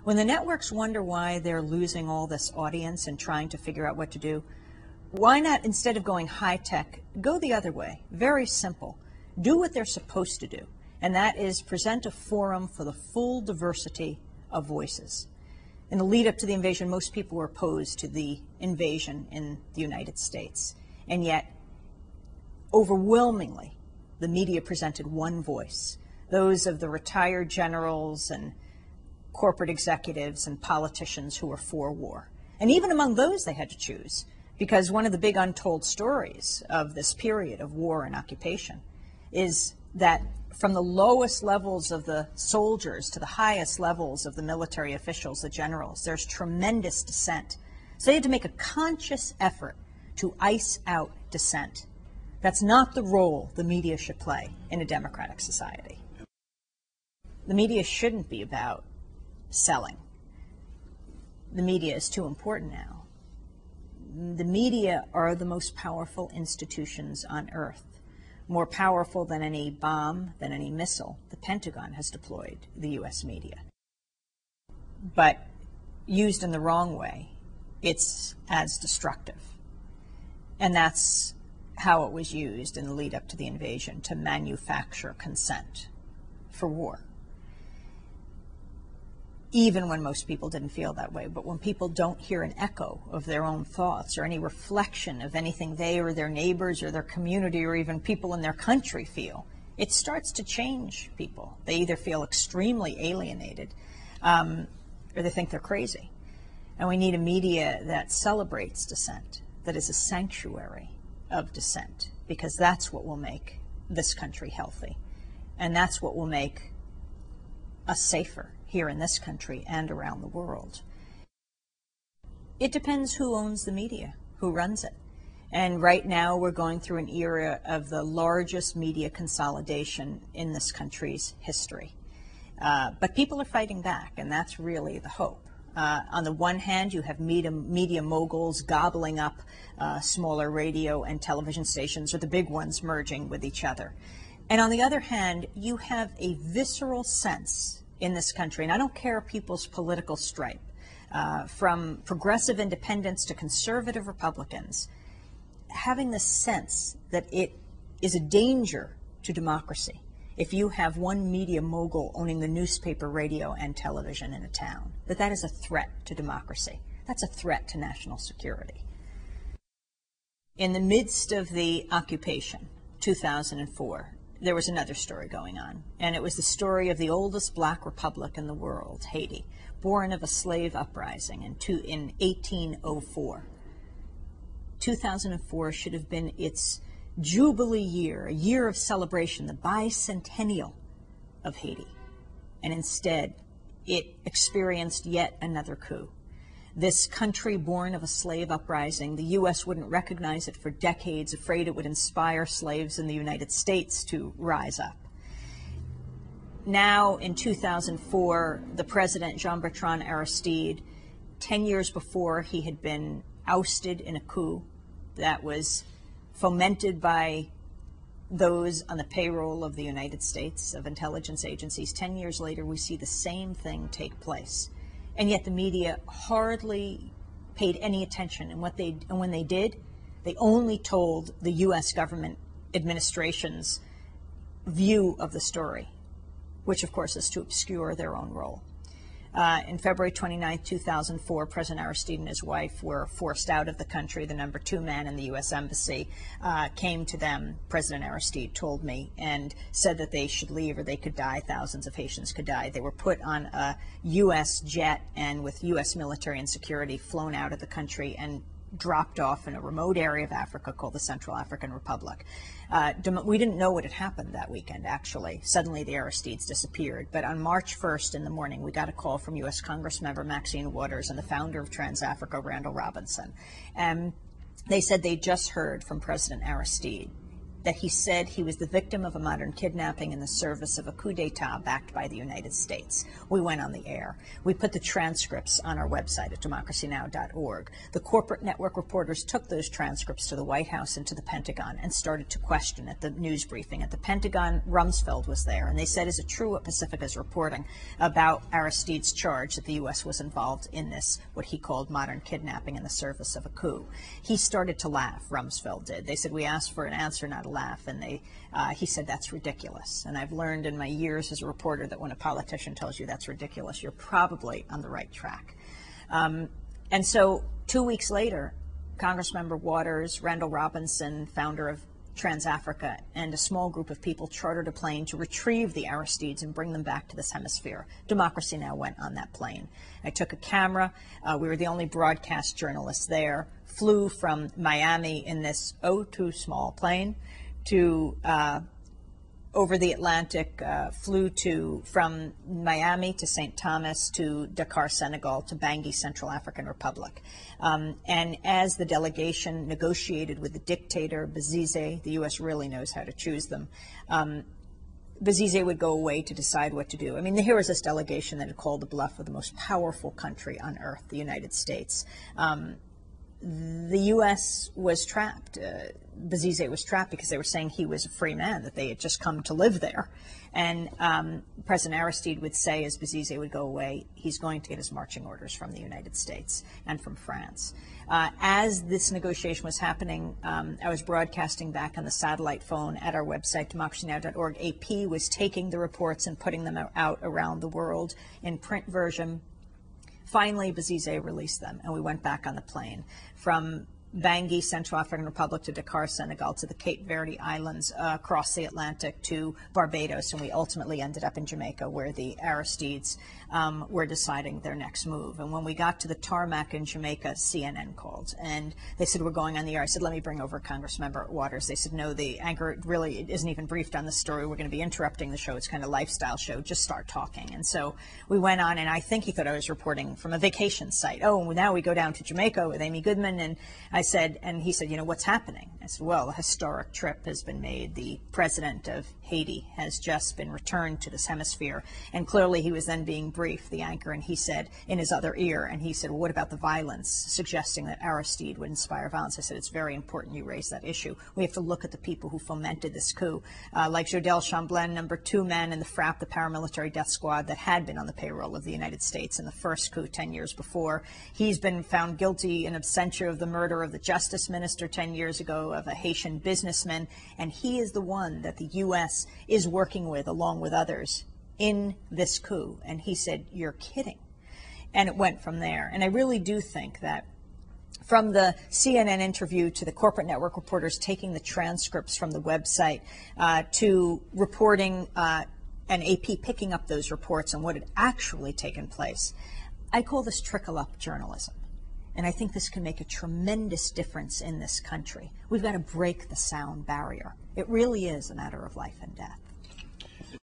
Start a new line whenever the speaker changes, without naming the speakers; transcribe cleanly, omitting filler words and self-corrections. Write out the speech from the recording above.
When the networks wonder why they're losing all this audience and trying to figure out what to do, why not, instead of going high-tech, go the other way? Very simple. Do what they're supposed to do, and that is present a forum for the full diversity of voices. In the lead up to the invasion, most people were opposed to the invasion in the United States, and yet overwhelmingly the media presented one voice, those of the retired generals and corporate executives and politicians who were for war. And even among those they had to choose, because one of the big untold stories of this period of war and occupation is that from the lowest levels of the soldiers to the highest levels of the military officials, the generals, there's tremendous dissent. So they had to make a conscious effort to ice out dissent. That's not the role the media should play in a democratic society. The media shouldn't be about selling. The media is too important now. The media are the most powerful institutions on earth, more powerful than any bomb, than any missile. The Pentagon has deployed the U.S. media. But used in the wrong way, it's as destructive. And that's how it was used in the lead up to the invasion, to manufacture consent for war. Even when most people didn't feel that way. But when people don't hear an echo of their own thoughts or any reflection of anything they or their neighbors or their community or even people in their country feel, it starts to change people. They either feel extremely alienated or they think they're crazy. And we need a media that celebrates dissent, that is a sanctuary of dissent, because that's what will make this country healthy. And that's what will make us safer here in this country and around the world. It depends who owns the media, who runs it. And right now we're going through an era of the largest media consolidation in this country's history. But people are fighting back, and that's really the hope. On the one hand, you have media moguls gobbling up smaller radio and television stations, or the big ones merging with each other. And on the other hand, you have a visceral sense in this country, and I don't care people's political stripe, from progressive independents to conservative Republicans, having the sense that it is a danger to democracy if you have one media mogul owning the newspaper, radio, and television in a town, that is a threat to democracy. That's a threat to national security. In the midst of the occupation, 2004, there was another story going on, and it was the story of the oldest black republic in the world, Haiti, born of a slave uprising in 1804. 2004 should have been its Jubilee year, a year of celebration, the bicentennial of Haiti. And instead, it experienced yet another coup. This country born of a slave uprising, the U.S. wouldn't recognize it for decades, afraid it would inspire slaves in the United States to rise up. Now, in 2004, the president, Jean-Bertrand Aristide, 10 years before, he had been ousted in a coup that was fomented by those on the payroll of the United States, of intelligence agencies. 10 years later, we see the same thing take place. And yet the media hardly paid any attention. And when they did, they only told the U.S. government administration's view of the story, which of course is to obscure their own role. In February 29, 2004, President Aristide and his wife were forced out of the country. The number 2 man in the U.S. Embassy came to them, President Aristide told me, and said that they should leave or they could die. Thousands of Haitians could die. They were put on a U.S. jet and with U.S. military and security flown out of the country and dropped off in a remote area of Africa called the Central African Republic. We didn't know what had happened that weekend, actually. Suddenly the Aristides disappeared. But on March 1st in the morning, we got a call from U.S. Congressmember Maxine Waters and the founder of Trans-Africa, Randall Robinson. And they said they just heard from President Aristide that he said he was the victim of a modern kidnapping in the service of a coup d'etat backed by the United States. We went on the air. We put the transcripts on our website at democracynow.org. The corporate network reporters took those transcripts to the White House and to the Pentagon and started to question at the news briefing. At the Pentagon, Rumsfeld was there, and they said, is it true what Pacifica's reporting about Aristide's charge that the U.S. was involved in this, what he called modern kidnapping in the service of a coup? He started to laugh, Rumsfeld did. They said, we asked for an answer, not a laugh, and he said, that's ridiculous. And I've learned in my years as a reporter that when a politician tells you that's ridiculous, you're probably on the right track. And so 2 weeks later, Congressmember Waters, Randall Robinson, founder of Trans-Africa, and a small group of people chartered a plane to retrieve the Aristides and bring them back to this hemisphere. Democracy Now! Went on that plane. I took a camera. We were the only broadcast journalists there. Flew from Miami in this too small plane to over the Atlantic, flew from Miami to St. Thomas to Dakar, Senegal, to Bangui, Central African Republic. And as the delegation negotiated with the dictator, Bozize, the U.S. really knows how to choose them, Bozize would go away to decide what to do. I mean, here was this delegation that had called the bluff of the most powerful country on earth, the United States. The U.S. was trapped. Bozize was trapped because they were saying he was a free man, that they had just come to live there. And President Aristide would say, as Bozize would go away, he's going to get his marching orders from the United States and from France. As this negotiation was happening, I was broadcasting back on the satellite phone at our website, democracynow.org. AP was taking the reports and putting them out around the world in print version. Finally, Bozize released them, and we went back on the plane from Bangui, Central African Republic, to Dakar, Senegal, to the Cape Verde Islands, across the Atlantic to Barbados, and we ultimately ended up in Jamaica, where the Aristides were deciding their next move. And when we got to the tarmac in Jamaica, CNN called, and they said, we're going on the air. I said, let me bring over Congressmember Waters. They said, no, the anchor really isn't even briefed on the story. We're going to be interrupting the show. It's kind of a lifestyle show. Just start talking. And so we went on, and I think he thought I was reporting from a vacation site. Oh, now we go down to Jamaica with Amy Goodman, and I said, and he said, you know, what's happening? I said, well, a historic trip has been made. The president of Haiti has just been returned to this hemisphere. And clearly he was then being briefed, the anchor, and he said in his other ear, and he said, well, what about the violence, suggesting that Aristide would inspire violence? I said, it's very important you raise that issue. We have to look at the people who fomented this coup, like Jodel Chamblin, number 2 man in the FRAP, the paramilitary death squad that had been on the payroll of the United States in the first coup 10 years before. He's been found guilty in absentia of the murder of the justice minister 10 years ago, of a Haitian businessman, and he is the one that the U.S. is working with, along with others, in this coup. And he said, you're kidding. And it went from there. And I really do think that from the CNN interview to the corporate network reporters taking the transcripts from the website to reporting and AP picking up those reports on what had actually taken place, I call this trickle-up journalism. And I think this can make a tremendous difference in this country. We've got to break the sound barrier. It really is a matter of life and death.